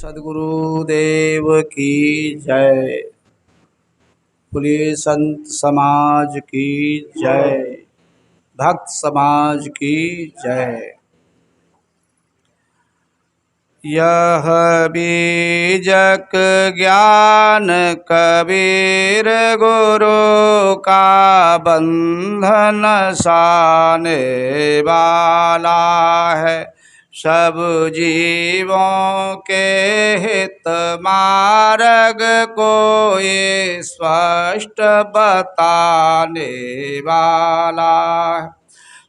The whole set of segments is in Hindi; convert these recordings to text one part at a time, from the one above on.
सद्गुरुदेव की जय। बोलिए संत समाज की जय, भक्त समाज की जय। यह बीजक ज्ञान कबीर गुरु का बंधन साने वाला है। सब जीवों के हित मार्ग को ये स्पष्ट बताने वाला है।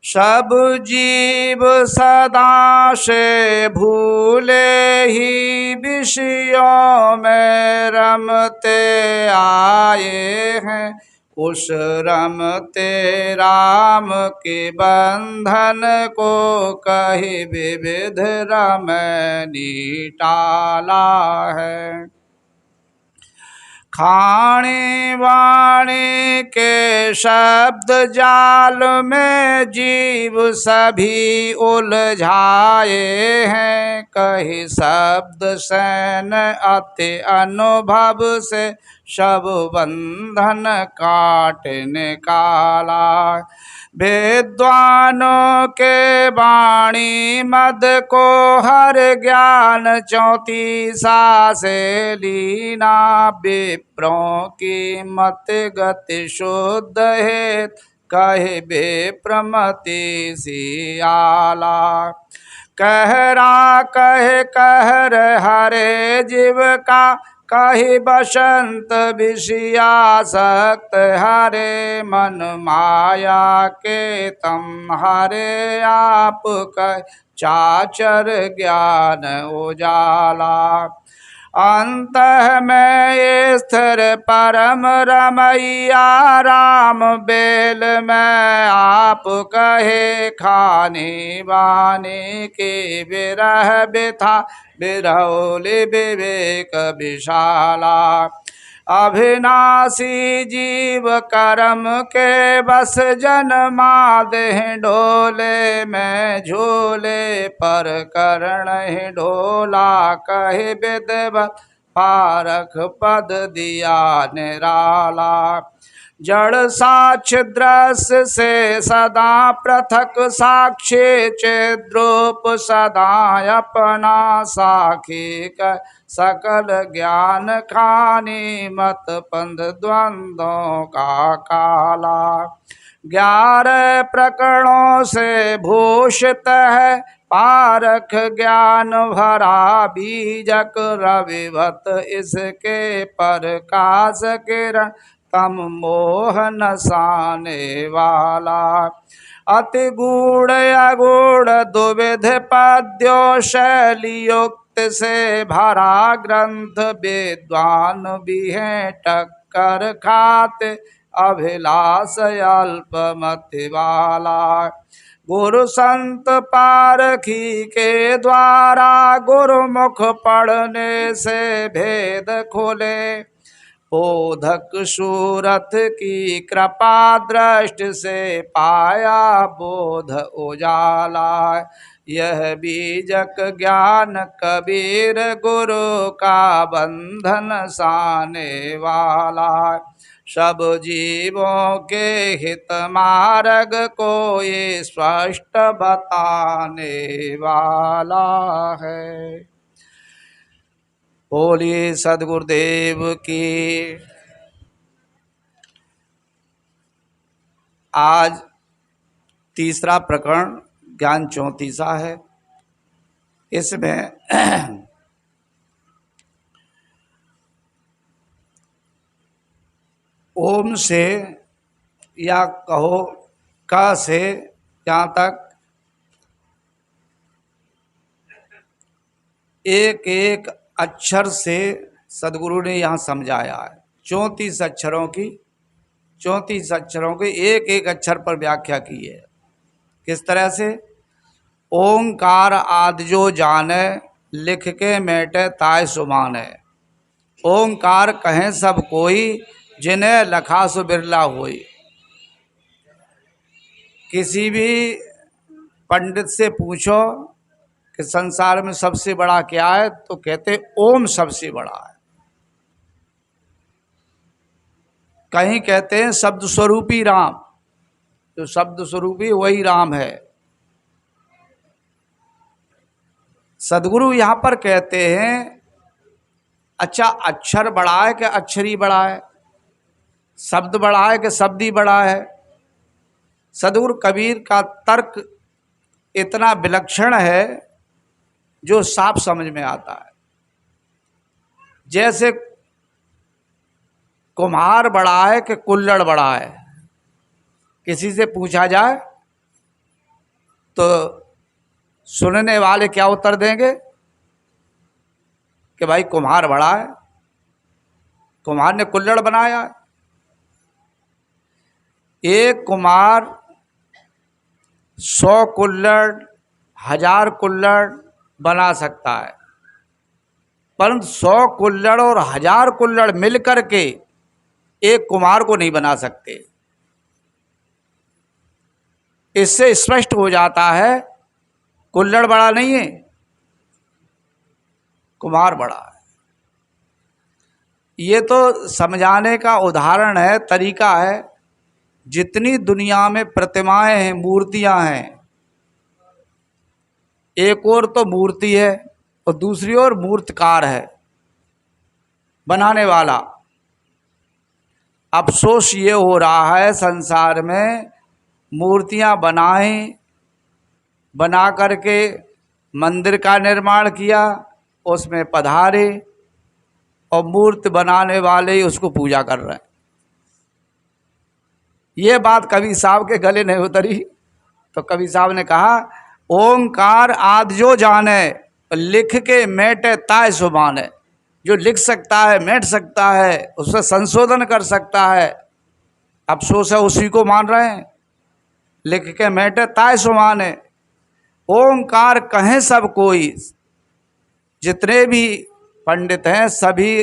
सब जीव सदा से भूले ही विषयों में रमते आए हैं। उस रमते राम के बंधन को कहीं विविध रमनी टाला है। खाने वाणे के शब्द जाल में जीव सभी उलझाए हैं। कहीं शब्द सैन अति अनुभव से सब बंधन काट निकाला। विद्वानों के वाणी मद को हर ज्ञान 34 से लीना। विप्रों की मत गति शुद्ध है कहे विप्रमति सियाला। कहरा कहर हरे जीव का कही बसंत विषयासक्त हरे। मन माया के तम हरे आप कह चाचर ज्ञान उजाला। अंत में स्थिर परम रमैया राम बेल में आप कहे। खाने वाने के विरह बिथा बिरौली विवेक विशाला। अविनाशी जीव कर्म के बस जन्मा दे ढोले में झूले पर करण ढोला। कहे विद्वत पारख पद दिया निराला। जड़ साक्ष दृश्य से सदा पृथक साक्षी चिद्रूप सदा अपना साखी का। सकल ज्ञान खानी मत पंथ द्वंद्वों का काला। 11 प्रकरणों से भूषित है पारख ज्ञान भरा बीजक। रविवत इसके प्रकाश किरण तम मोह नसाने वाला। अति गूढ़ अगूढ़ दुविध पद्यो शैलियुक्त से भरा ग्रंथ। विद्वान भी हैं टक्कर खाते अभिलाष अल्पमति वाला। गुरु संत पारखी के द्वारा गुरुमुख पढ़ने से भेद खोले। बोधक सूरत की कृपा दृष्टि से पाया बोध उजाला। यह बीजक ज्ञान कबीर गुरु का बंधन साने वाला। सब जीवों के हित मार्ग को ये स्पष्ट बताने वाला है। बोलिए सद्गुरुदेव की। आज तीसरा प्रकरण ज्ञान 34 है। इसमें ओम से या कहो क से यहाँ तक एक एक अक्षर से सदगुरु ने यहाँ समझाया है। 34 अक्षरों की 34 अक्षरों के एक एक अक्षर पर व्याख्या की है। किस तरह से? ओंकार आदि जो जाने लिख के मेटे ताय सुमाने। ओंकार कहें सब कोई जिन्हें लखा सु बिरला होई। किसी भी पंडित से पूछो कि संसार में सबसे बड़ा क्या है, तो कहते ओम सबसे बड़ा है। कहीं कहते हैं शब्द स्वरूपी राम, जो शब्द स्वरूपी वही राम है। सदगुरु यहाँ पर कहते हैं अच्छा अक्षर बड़ा है कि अक्षरी बड़ा है, शब्द बड़ा है कि शब्द ही बड़ा है। सदगुरु कबीर का तर्क इतना विलक्षण है जो साफ समझ में आता है। जैसे कुम्हार बड़ा है कि कुल्हड़ बड़ा है, किसी से पूछा जाए तो सुनने वाले क्या उत्तर देंगे कि भाई कुम्हार बड़ा है, कुम्हार ने कुल्हड़ बनाया है। एक कुम्हार 100 कुल्हड़ 1000 कुल्हड़ बना सकता है, परंतु 100 कुल्हड़ और 1000 कुल्हड़ मिलकर के एक कुम्हार को नहीं बना सकते। इससे स्पष्ट हो जाता है कुल्हड़ बड़ा नहीं है, कुम्हार बड़ा है। ये तो समझाने का उदाहरण है, तरीका है। जितनी दुनिया में प्रतिमाएं हैं, मूर्तियां हैं, एक और तो मूर्ति है और दूसरी ओर मूर्तकार है, बनाने वाला। अफसोस ये हो रहा है संसार में, मूर्तियां बना करके मंदिर का निर्माण किया, उसमें पधारे और मूर्ति बनाने वाले ही उसको पूजा कर रहे हैं। ये बात कबीर साहब के गले नहीं उतरी। तो कबीर साहब ने कहा ओंकार आदि जो जाने, लिख के मेटे ताय सुबाने। जो लिख सकता है, मेट सकता है, उससे संशोधन कर सकता है, अफसोस है उसी को मान रहे हैं। लिख के मेटे ताय सुबाने, ओंकार कहें सब कोई। जितने भी पंडित हैं सभी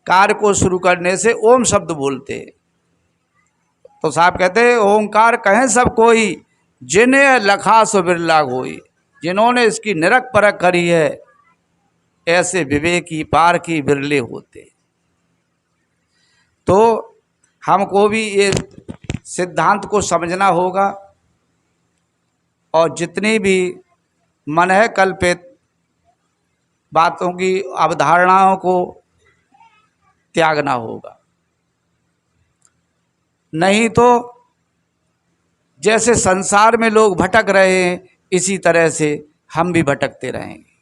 कार्य को शुरू करने से ओम शब्द बोलते हैं। तो साहब कहते हैं ओंकार कहें सब कोई, जिन्हें लखा सो बिरला होई। जिन्होंने इसकी निरख परख करी है, ऐसे विवेकी पार की बिरले होते। तो हमको भी ये सिद्धांत को समझना होगा और जितनी भी मन है कल्पित बातों की अवधारणाओं को त्यागना होगा। नहीं तो जैसे संसार में लोग भटक रहे हैं, इसी तरह से हम भी भटकते रहेंगे।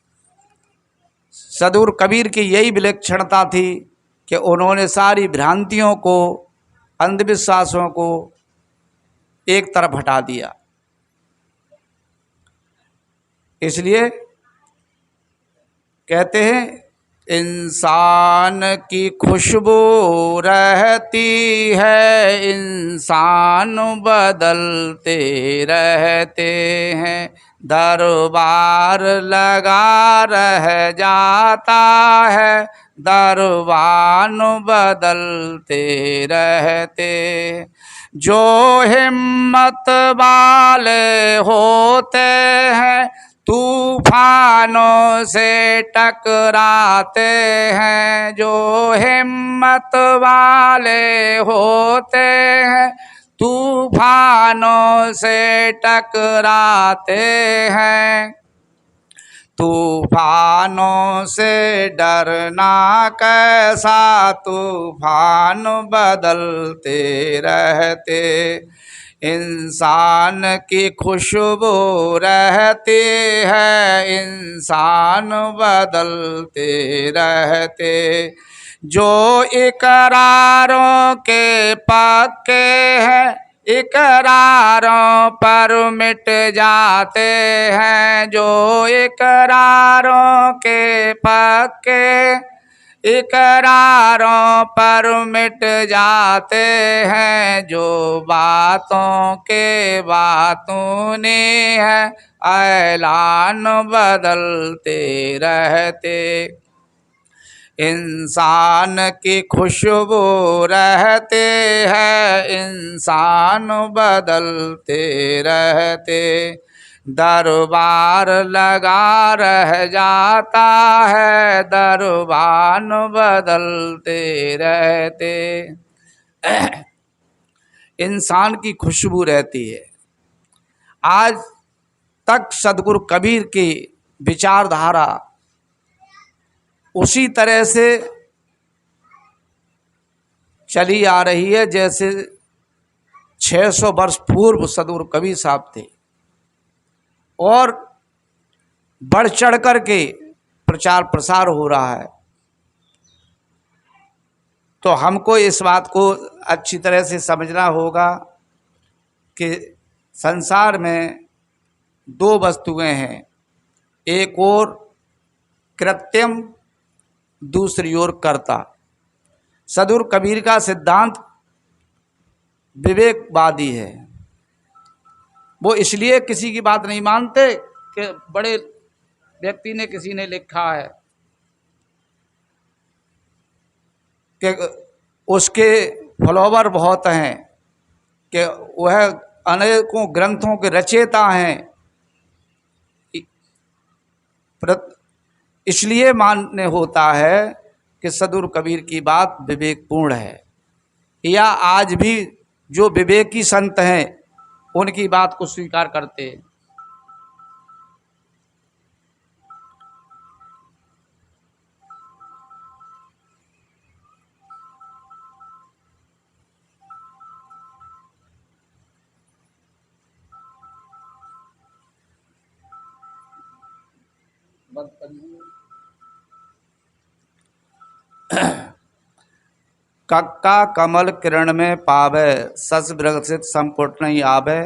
सदगुरु कबीर की यही विलक्षणता थी कि उन्होंने सारी भ्रांतियों को, अंधविश्वासों को एक तरफ हटा दिया। इसलिए कहते हैं इंसान की खुशबू रहती है, इंसान बदलते रहते हैं। दरबार लगा रह जाता है, दरबान बदलते रहते। जो हिम्मत वाले होते हैं तूफानों से टकराते हैं। जो हिम्मत वाले होते हैं तूफानों से टकराते हैं। तूफानों से डरना कैसा, तूफान बदलते रहते। इंसान की खुशबू रहती है, इंसान बदलते रहते। जो इकरारों के पक्के हैं, इकरारों पर मिट जाते हैं। जो इकरारों के पक्के, इकरारों पर मिट जाते हैं। जो बातों के बातों ने है, ऐलान बदलते रहते। इंसान की खुशबू रहते हैं, इंसान बदलते रहते। दरबार लगा रह जाता है, दरबान बदलते रहते। इंसान की खुशबू रहती है। आज तक सदगुरु कबीर की विचारधारा उसी तरह से चली आ रही है जैसे 600 वर्ष पूर्व सदगुरु कबीर साहब थे, और बढ़ चढ़ कर के प्रचार प्रसार हो रहा है। तो हमको इस बात को अच्छी तरह से समझना होगा कि संसार में दो वस्तुएं हैं, एक ओर कृत्यम, दूसरी ओर कर्ता। सदगुरु कबीर का सिद्धांत विवेकवादी है। वो इसलिए किसी की बात नहीं मानते कि बड़े व्यक्ति ने, किसी ने लिखा है कि उसके फॉलोवर बहुत हैं, कि वह अनेकों ग्रंथों के रचयिता हैं, इसलिए मानने होता है कि सदगुरु कबीर की बात विवेकपूर्ण है, या आज भी जो विवेकी संत हैं उनकी बात को स्वीकार करते हैं। कक्का कमल किरण में पावे, सस विकसित संपुट नहीं आवे,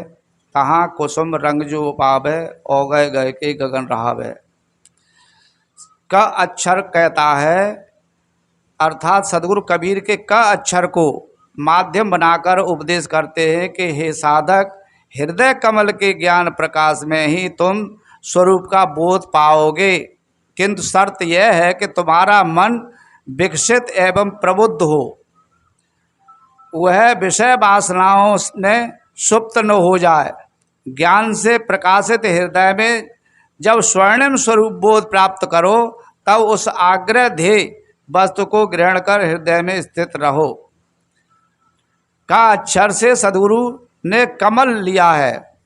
कहाँ कुसुम रंग जो पावे, ओ गए गए के गगन रहावे। क अक्षर कहता है, अर्थात सदगुरु कबीर के क अक्षर को माध्यम बनाकर उपदेश करते हैं कि हे साधक, हृदय कमल के ज्ञान प्रकाश में ही तुम स्वरूप का बोध पाओगे, किंतु शर्त यह है कि तुम्हारा मन विकसित एवं प्रबुद्ध हो, वह विषय वासनाओं में सुप्त न हो जाए। ज्ञान से प्रकाशित हृदय में जब स्वर्णिम स्वरूप बोध प्राप्त करो, तब उस आग्रह ध्येय वस्तु को ग्रहण कर हृदय में स्थित रहो। का अक्षर से सदगुरु ने कमल लिया है,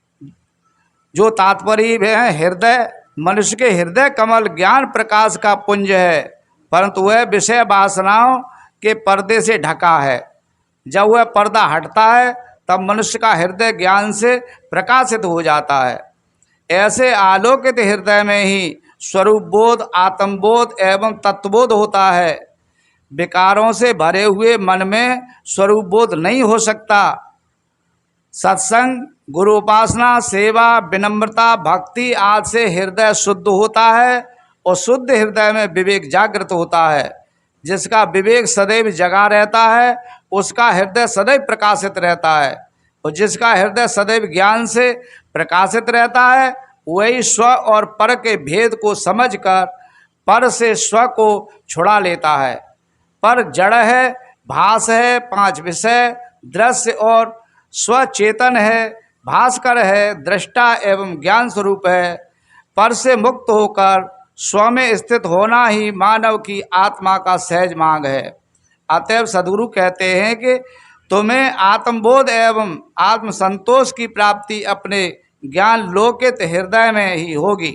जो तात्पर्य है हृदय। मनुष्य के हृदय कमल ज्ञान प्रकाश का पुंज है, परंतु वह विषय वासनाओं के पर्दे से ढका है। जब वह पर्दा हटता है तब मनुष्य का हृदय ज्ञान से प्रकाशित हो जाता है। ऐसे आलोकित हृदय में ही स्वरूप बोध, आत्मबोध एवं तत्वबोध होता है। विकारों से भरे हुए मन में स्वरूप बोध नहीं हो सकता। सत्संग, गुरु उपासना, सेवा, विनम्रता, भक्ति आदि से हृदय शुद्ध होता है, और शुद्ध हृदय में विवेक जागृत होता है। जिसका विवेक सदैव जगा रहता है उसका हृदय सदैव प्रकाशित रहता है, और जिसका हृदय सदैव ज्ञान से प्रकाशित रहता है वही स्व और पर के भेद को समझकर पर से स्व को छुड़ा लेता है। पर जड़ है, भास है, पांच विषय, दृश्य और स्वचेतन है, भास्कर है, दृष्टा एवं ज्ञान स्वरूप है। पर से मुक्त होकर स्व में स्थित होना ही मानव की आत्मा का सहज मार्ग है। अतएव सदगुरु कहते हैं कि तुम्हें आत्मबोध एवं आत्मसंतोष की प्राप्ति अपने ज्ञान लोकित हृदय में ही होगी।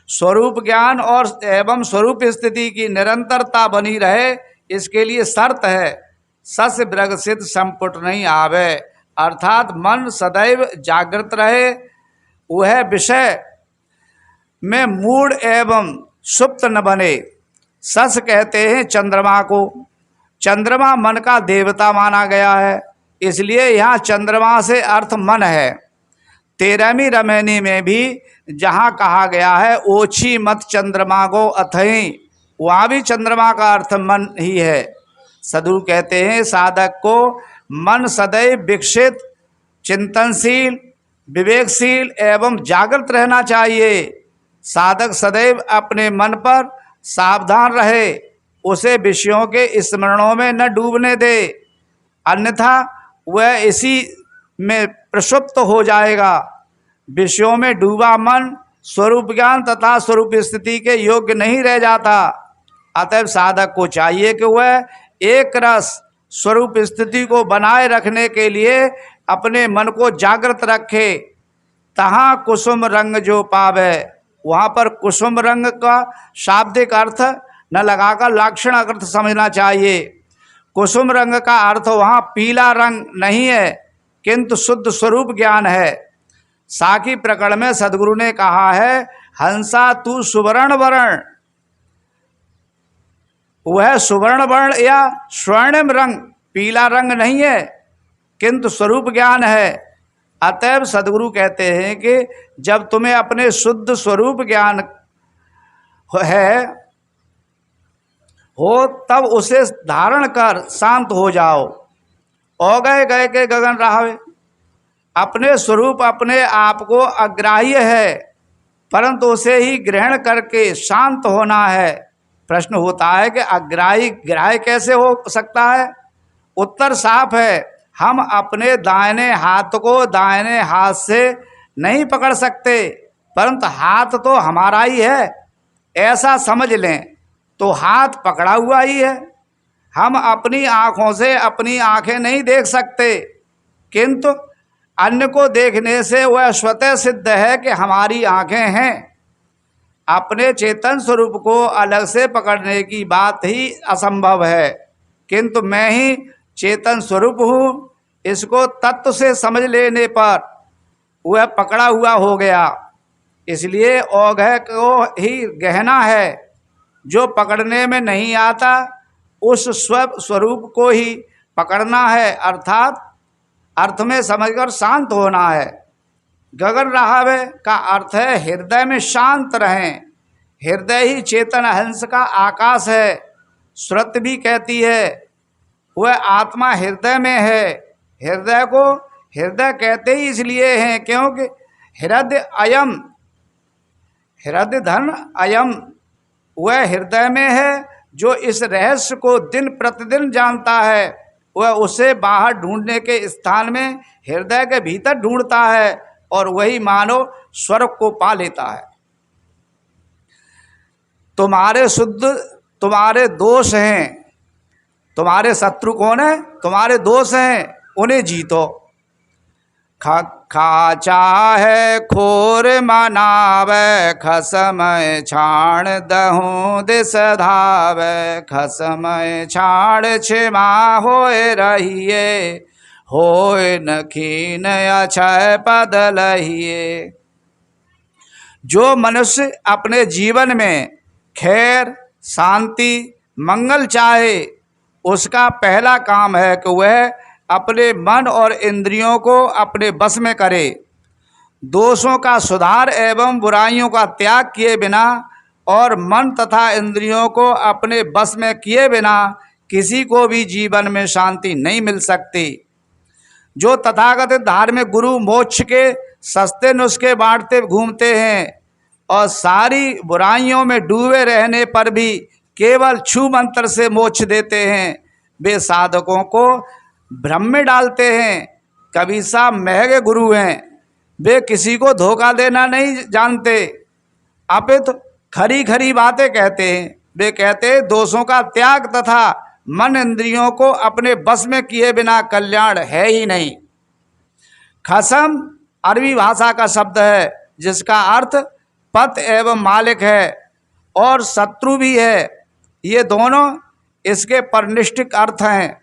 स्वरूप ज्ञान और एवं स्वरूप स्थिति की निरंतरता बनी रहे, इसके लिए शर्त है सस विकसित संपुट नहीं आवे, अर्थात मन सदैव जागृत रहे, वह विषय में मूढ़ एवं सुप्त न बने। सस कहते हैं चंद्रमा को। चंद्रमा मन का देवता माना गया है, इसलिए यहाँ चंद्रमा से अर्थ मन है। 13वीं रमैनी में भी जहाँ कहा गया है ओछी मत चंद्रमा को अथई, वहाँ भी चंद्रमा का अर्थ मन ही है। सदगुरु कहते हैं साधक को मन सदैव विकसित, चिंतनशील, विवेकशील एवं जागृत रहना चाहिए। साधक सदैव अपने मन पर सावधान रहे, उसे विषयों के स्मरणों में न डूबने दे, अन्यथा वह इसी में प्रसुप्त हो जाएगा। विषयों में डूबा मन स्वरूप ज्ञान तथा स्वरूप स्थिति के योग्य नहीं रह जाता। अतएव साधक को चाहिए कि वह एक रस स्वरूप स्थिति को बनाए रखने के लिए अपने मन को जागृत रखे। तहाँ कुसुम रंग जो पावे, वहाँ पर कुसुम रंग का शाब्दिक अर्थ न लगाकर लाक्षणिक अर्थ समझना चाहिए। कुसुम रंग का अर्थ वहाँ पीला रंग नहीं है, किंतु शुद्ध स्वरूप ज्ञान है। साकी प्रकरण में सदगुरु ने कहा है, हंसा तू सुवर्ण वर्ण, वह सुवर्ण वर्ण या स्वर्णिम रंग पीला रंग नहीं है, किंतु स्वरूप ज्ञान है। अतएव सदगुरु कहते हैं कि जब तुम्हें अपने शुद्ध स्वरूप ज्ञान हो तब उसे धारण कर शांत हो जाओ। ओ गए गए के गगन रहावे, अपने स्वरूप अपने आप को अग्राह्य है, परंतु उसे ही ग्रहण करके शांत होना है। प्रश्न होता है कि अग्राह्य ग्राह्य कैसे हो सकता है? उत्तर साफ है, हम अपने दाहिने हाथ को दाहिने हाथ से नहीं पकड़ सकते, परंतु हाथ तो हमारा ही है ऐसा समझ लें तो हाथ पकड़ा हुआ ही है। हम अपनी आँखों से अपनी आँखें नहीं देख सकते, किंतु अन्य को देखने से वह स्वतः सिद्ध है कि हमारी आँखें हैं। अपने चेतन स्वरूप को अलग से पकड़ने की बात ही असंभव है, किंतु मैं ही चेतन स्वरूप हूँ, इसको तत्व से समझ लेने पर वह पकड़ा हुआ हो गया। इसलिए औघ को ही गहना है, जो पकड़ने में नहीं आता उस स्वरूप को ही पकड़ना है, अर्थात अर्थ में समझकर शांत होना है। गगन रहावे का अर्थ है हृदय में शांत रहें। हृदय ही चेतन हंस का आकाश है। श्रुति भी कहती है वह आत्मा हृदय में है। हृदय को हृदय कहते ही इसलिए हैं क्योंकि हृदय अयम, हृदय धन अयम, वह हृदय में है। जो इस रहस्य को दिन प्रतिदिन जानता है वह उसे बाहर ढूंढने के स्थान में हृदय के भीतर ढूंढता है और वही मानव स्वर्ग को पा लेता है। तुम्हारे शुद्ध तुम्हारे दोष हैं, तुम्हारे शत्रु कौन है? तुम्हारे दोष हैं, उन्हें जीतो। खा चाहे खोर मनावे, खसमय छाण दहूँ दिस धावे। खसमय छाण छिमा होए रहिए, होए न खीन अक्षय पद लहिए। जो मनुष्य अपने जीवन में खैर शांति मंगल चाहे, उसका पहला काम है कि वह अपने मन और इंद्रियों को अपने बस में करे। दोषों का सुधार एवं बुराइयों का त्याग किए बिना और मन तथा इंद्रियों को अपने बस में किए बिना किसी को भी जीवन में शांति नहीं मिल सकती। जो तथाकथित धार्मिक गुरु मोक्ष के सस्ते नुस्खे बांटते घूमते हैं और सारी बुराइयों में डूबे रहने पर भी केवल छू मंत्र से मोक्ष देते हैं, वे साधकों को भ्रम में डालते हैं। कबीर साहब महंगे गुरु हैं, वे किसी को धोखा देना नहीं जानते, अपितु खरी खरी बातें कहते हैं। वे कहते हैं दोषों का त्याग तथा मन इंद्रियों को अपने बस में किए बिना कल्याण है ही नहीं। खसम अरबी भाषा का शब्द है जिसका अर्थ पत एवं मालिक है और शत्रु भी है। ये दोनों इसके परनिष्ठिक अर्थ हैं।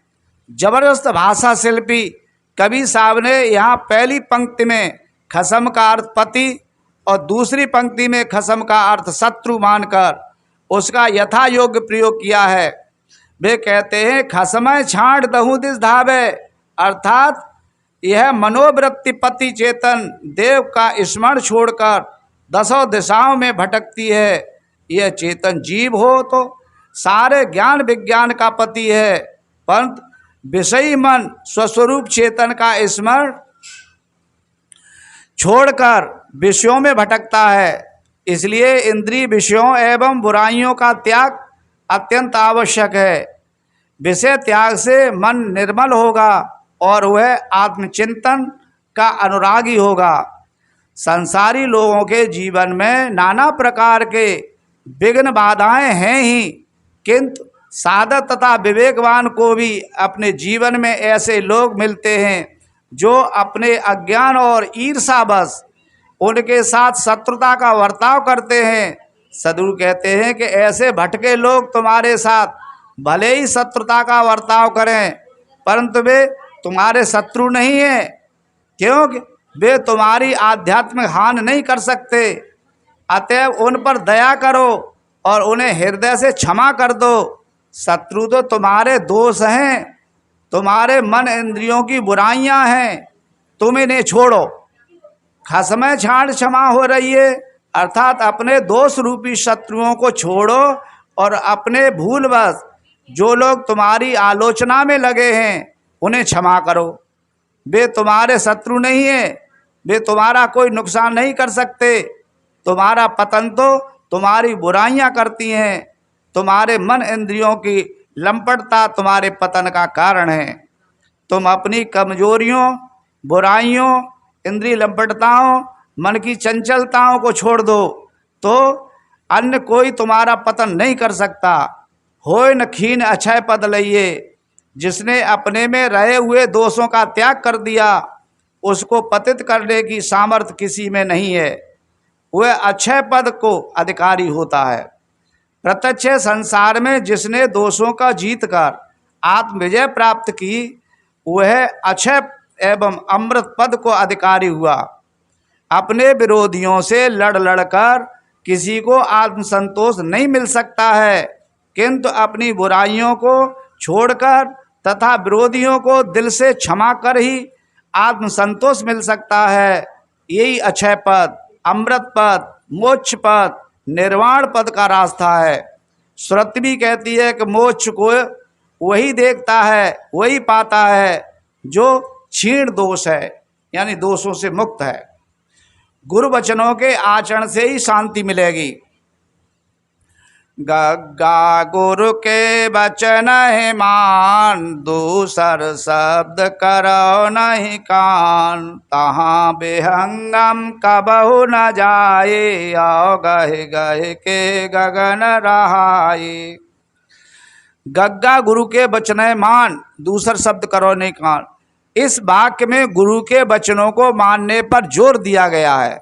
जबरदस्त भाषा शिल्पी कबीर साहब ने यहाँ पहली पंक्ति में खसम का अर्थ पति और दूसरी पंक्ति में खसम का अर्थ शत्रु मानकर उसका यथा योग्य प्रयोग किया है। वे कहते हैं खसमय छांट दहूँ दिस धावे, अर्थात यह मनोवृत्ति पति चेतन देव का स्मरण छोड़कर दसों दिशाओं में भटकती है। यह चेतन जीव हो तो सारे ज्ञान विज्ञान का पति है, परंतु विषयी मन स्वस्वरूप चेतन का स्मरण छोड़कर विषयों में भटकता है। इसलिए इंद्रिय विषयों एवं बुराइयों का त्याग अत्यंत आवश्यक है। विषय त्याग से मन निर्मल होगा और वह आत्मचिंतन का अनुरागी होगा। संसारी लोगों के जीवन में नाना प्रकार के विघ्न बाधाएं हैं ही, किंतु साधक तथा विवेकवान को भी अपने जीवन में ऐसे लोग मिलते हैं जो अपने अज्ञान और ईर्ष्यावश उनके साथ शत्रुता का बर्ताव करते हैं। सद्गुरु कहते हैं कि ऐसे भटके लोग तुम्हारे साथ भले ही शत्रुता का बर्ताव करें, परंतु वे तुम्हारे शत्रु नहीं हैं, क्योंकि वे तुम्हारी आध्यात्मिक हानि नहीं कर सकते। अतएव उन पर दया करो और उन्हें हृदय से क्षमा कर दो। शत्रु तो तुम्हारे दोष हैं, तुम्हारे मन इंद्रियों की बुराइयां हैं, तुम इन्हें छोड़ो। खसमें छाड़ क्षमा हो रही है, अर्थात अपने दोष रूपी शत्रुओं को छोड़ो और अपने भूलवश जो लोग तुम्हारी आलोचना में लगे हैं उन्हें क्षमा करो। वे तुम्हारे शत्रु नहीं हैं, वे तुम्हारा कोई नुकसान नहीं कर सकते। तुम्हारा पतन तो तुम्हारी बुराइयां करती हैं, तुम्हारे मन इंद्रियों की लंपटता तुम्हारे पतन का कारण है। तुम अपनी कमजोरियों, बुराइयों, इंद्रिय लंपटताओं, मन की चंचलताओं को छोड़ दो तो अन्य कोई तुम्हारा पतन नहीं कर सकता। होय न खीन अक्षय पद लइए, जिसने अपने में रहे हुए दोषों का त्याग कर दिया उसको पतित करने की सामर्थ्य किसी में नहीं है, वह अक्षय पद को अधिकारी होता है। प्रत्यक्ष संसार में जिसने दोषों का जीत कर आत्म विजय प्राप्त की वह अक्षय एवं अमृत पद को अधिकारी हुआ। अपने विरोधियों से लड़ लड़कर किसी को आत्मसंतोष नहीं मिल सकता है, किंतु अपनी बुराइयों को छोड़कर तथा विरोधियों को दिल से क्षमा कर ही आत्मसंतोष मिल सकता है। यही अक्षय पद, अमृत पद, मोक्ष पद, निर्वाण पद का रास्ता है। श्रुति भी कहती है कि मोक्ष को वही देखता है, वही पाता है जो क्षीण दोष है, यानी दोषों से मुक्त है। गुरु वचनों के आचरण से ही शांति मिलेगी। गग्गा गुरु के वचन है मान, दूसर शब्द करो नहीं कान, तहाँ बेहंगम कबहु न जाए, आओ गहे गहे के गगन रहाए। गग्गा गुरु के वचन है मान, दूसर शब्द करो नहीं कान। इस वाक्य में गुरु के वचनों को मानने पर जोर दिया गया है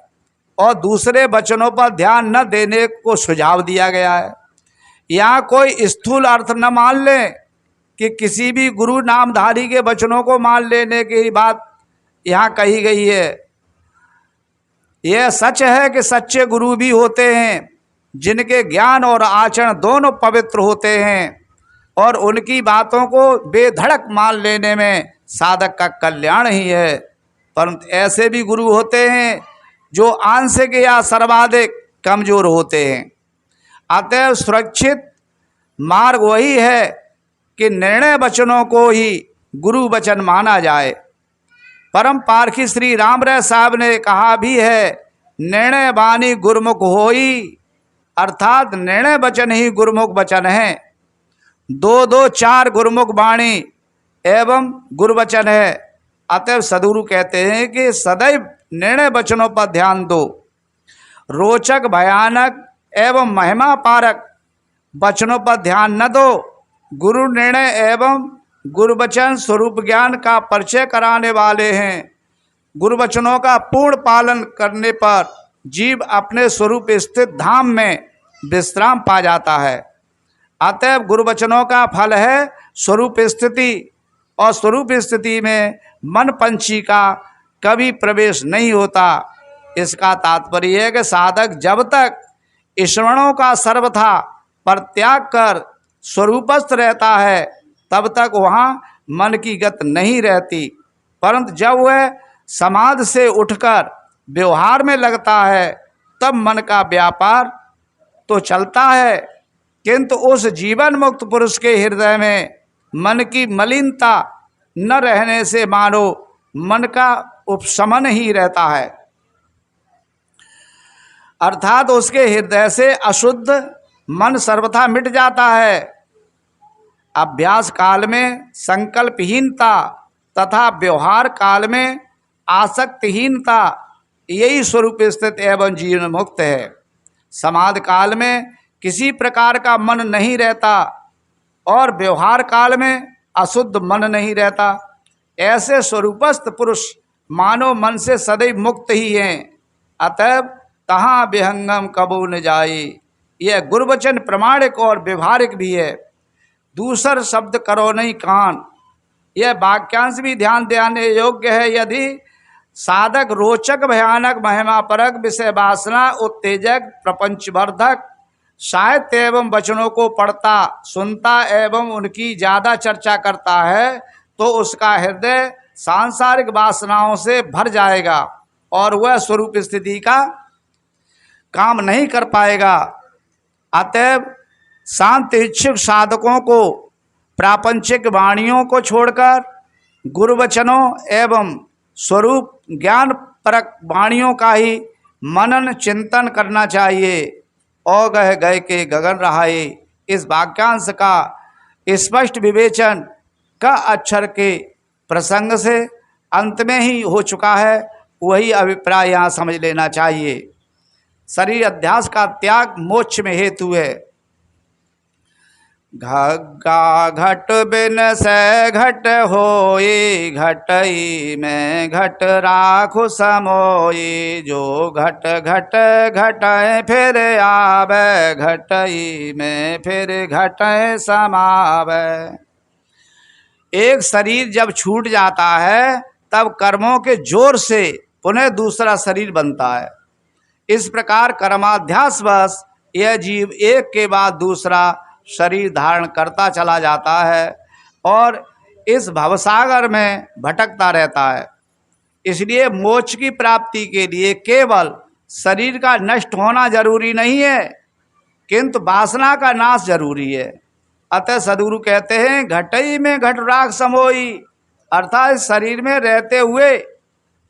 और दूसरे वचनों पर ध्यान न देने को सुझाव दिया गया है। यहाँ कोई स्थूल अर्थ न मान लें कि किसी भी गुरु नामधारी के वचनों को मान लेने की बात यहाँ कही गई है। यह सच है कि सच्चे गुरु भी होते हैं जिनके ज्ञान और आचरण दोनों पवित्र होते हैं और उनकी बातों को बेधड़क मान लेने में साधक का कल्याण ही है। परंतु ऐसे भी गुरु होते हैं जो आंशिक या सर्वाधिक कमजोर होते हैं। अतः सुरक्षित मार्ग वही है कि निर्णय वचनों को ही गुरु वचन माना जाए। परम पारखी श्री राम राय साहब ने कहा भी है, निर्णय वाणी गुरुमुख होई, अर्थात निर्णय वचन ही गुरुमुख वचन है। 2-2-4 गुरुमुख वाणी एवं गुरुवचन है। अतएव सद्गुरु कहते हैं कि सदैव निर्णय वचनों पर ध्यान दो। रोचक, भयानक एवं महिमा पारक वचनों पर ध्यान न दो। गुरु निर्णय एवं गुरुवचन स्वरूप ज्ञान का परिचय कराने वाले हैं। गुरुवचनों का पूर्ण पालन करने पर जीव अपने स्वरूप स्थित धाम में विश्राम पा जाता है। अतएव गुरुवचनों का फल है स्वरूप स्थिति, और स्वरूप स्थिति में मन पंछी का कभी प्रवेश नहीं होता। इसका तात्पर्य है कि साधक जब तक ईश्वरों का सर्वथा परित्याग कर स्वरूपस्थ रहता है तब तक वहाँ मन की गति नहीं रहती, परंतु जब वह समाधि से उठकर व्यवहार में लगता है तब मन का व्यापार तो चलता है, किंतु उस जीवन मुक्त पुरुष के हृदय में मन की मलिनता न रहने से मानो मन का उपशमन ही रहता है, अर्थात उसके हृदय से अशुद्ध मन सर्वथा मिट जाता है। अभ्यास काल में संकल्पहीनता तथा व्यवहार काल में आसक्तिहीनता यही स्वरूप स्थित एवं जीवन मुक्त है। समाधि काल में किसी प्रकार का मन नहीं रहता और व्यवहार काल में अशुद्ध मन नहीं रहता। ऐसे स्वरूपस्थ पुरुष मानव मन से सदैव मुक्त ही हैं। अतएव तहाँ विहंगम कबू न जाए। यह गुरुवचन प्रमाणिक और व्यवहारिक भी है। दूसर शब्द करो नहीं कान, यह वाक्यांश भी ध्यान देने योग्य है। यदि साधक रोचक भयानक महिमा परक विषय वासना उत्तेजक प्रपंचवर्धक साहित्य एवं वचनों को पढ़ता सुनता एवं उनकी ज़्यादा चर्चा करता है तो उसका हृदय सांसारिक वासनाओं से भर जाएगा और वह स्वरूप स्थिति का काम नहीं कर पाएगा। अतएव शांत इच्छुक साधकों को प्रापंचिक वाणियों को छोड़कर गुरुवचनों एवं स्वरूप ज्ञान परक वाणियों का ही मनन चिंतन करना चाहिए। औगह गए के गगन रहाए, इस वाक्यांश का स्पष्ट विवेचन का अक्षर के प्रसंग से अंत में ही हो चुका है। वही अभिप्राय यहाँ समझ लेना चाहिए। शरीर अध्यास का त्याग मोक्ष में हेतु है। घग्गा घट बिन से घट होई, घटई में घट राखु समोई। जो घट घट घटय फिर आवे, घटई में फिर घटय समावे। एक शरीर जब छूट जाता है तब कर्मों के जोर से पुनः दूसरा शरीर बनता है। इस प्रकार कर्माध्यास बस यह जीव एक के बाद दूसरा शरीर धारण करता चला जाता है और इस भवसागर में भटकता रहता है। इसलिए मोक्ष की प्राप्ति के लिए केवल शरीर का नष्ट होना जरूरी नहीं है, किंतु वासना का नाश जरूरी है। अतः सद्गुरु कहते हैं घटई में घट राख समोई, अर्थात शरीर में रहते हुए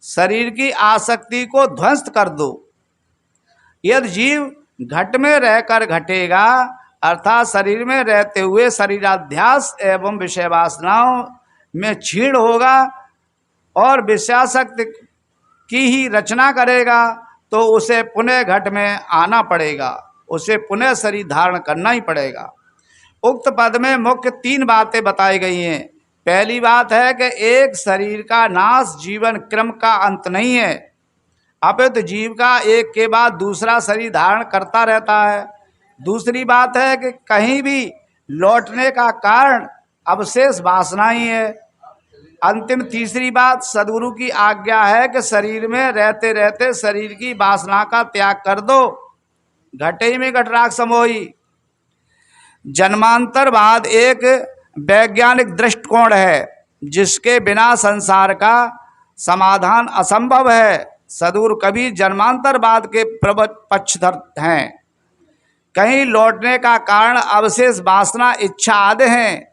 शरीर की आसक्ति को ध्वस्त कर दो। यदि जीव घट में रहकर घटेगा अर्थात शरीर में रहते हुए शरीराध्यास एवं विषय वासनाओं में क्षीण होगा और विषयासक्ति की ही रचना करेगा तो उसे पुनः घट में आना पड़ेगा, उसे पुनः शरीर धारण करना ही पड़ेगा। उक्त पद में मुख्य 3 बातें बताई गई हैं। पहली बात है कि एक शरीर का नाश जीवन क्रम का अंत नहीं है, अपितु जीव का एक के बाद दूसरा शरीर धारण करता रहता है। दूसरी बात है कि कहीं भी लौटने का कारण अवशेष वासना ही है। अंतिम तीसरी बात सद्गुरु की आज्ञा है कि शरीर में रहते रहते शरीर की वासना का त्याग कर दो। घटे में घट राख समोई। जन्मांतरवाद एक वैज्ञानिक दृष्टिकोण है जिसके बिना संसार का समाधान असंभव है। सद्गुरु कबीर जन्मांतरवाद के प्रबल पक्षधर हैं। कहीं लौटने का कारण अवशेष वासना इच्छा आदि हैं।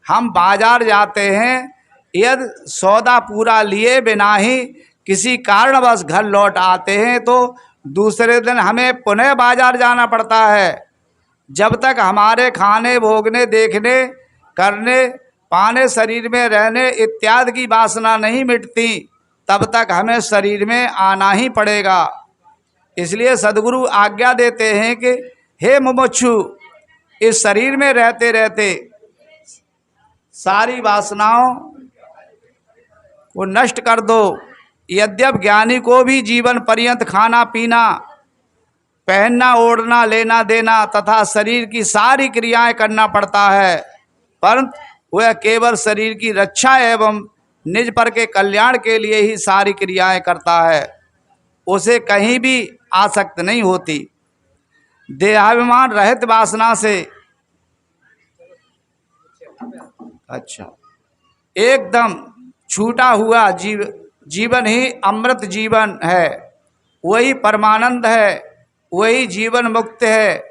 हम बाजार जाते हैं, यदि सौदा पूरा लिए बिना ही किसी कारणवश घर लौट आते हैं तो दूसरे दिन हमें पुनः बाजार जाना पड़ता है। जब तक हमारे खाने भोगने देखने करने पाने शरीर में रहने इत्यादि की वासना नहीं मिटती तब तक हमें शरीर में आना ही पड़ेगा। इसलिए सद्गुरु आज्ञा देते हैं कि हे मुमुक्षु, इस शरीर में रहते रहते सारी वासनाओं को नष्ट कर दो। यद्यप ज्ञानी को भी जीवन पर्यंत खाना पीना पहनना ओढ़ना लेना देना तथा शरीर की सारी क्रियाएं करना पड़ता है, परंतु वह केवल शरीर की रक्षा एवं निज पर के कल्याण के लिए ही सारी क्रियाएं करता है, उसे कहीं भी आसक्त नहीं होती। देहाभिमान रहित वासना से एकदम छूटा हुआ जीवन ही अमृत जीवन है, वही परमानंद है, वही जीवन मुक्त है,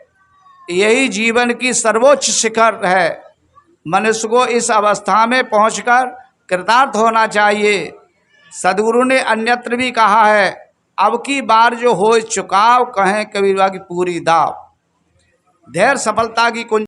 यही जीवन की सर्वोच्च शिखर है। मनुष्य को इस अवस्था में पहुंचकर कृतार्थ होना चाहिए। सद्गुरु ने अन्यत्र भी कहा है, अब की बार जो हो चुकाव कहें कबीरवा की पूरी दाव। धैर्य सफलता की कुंजी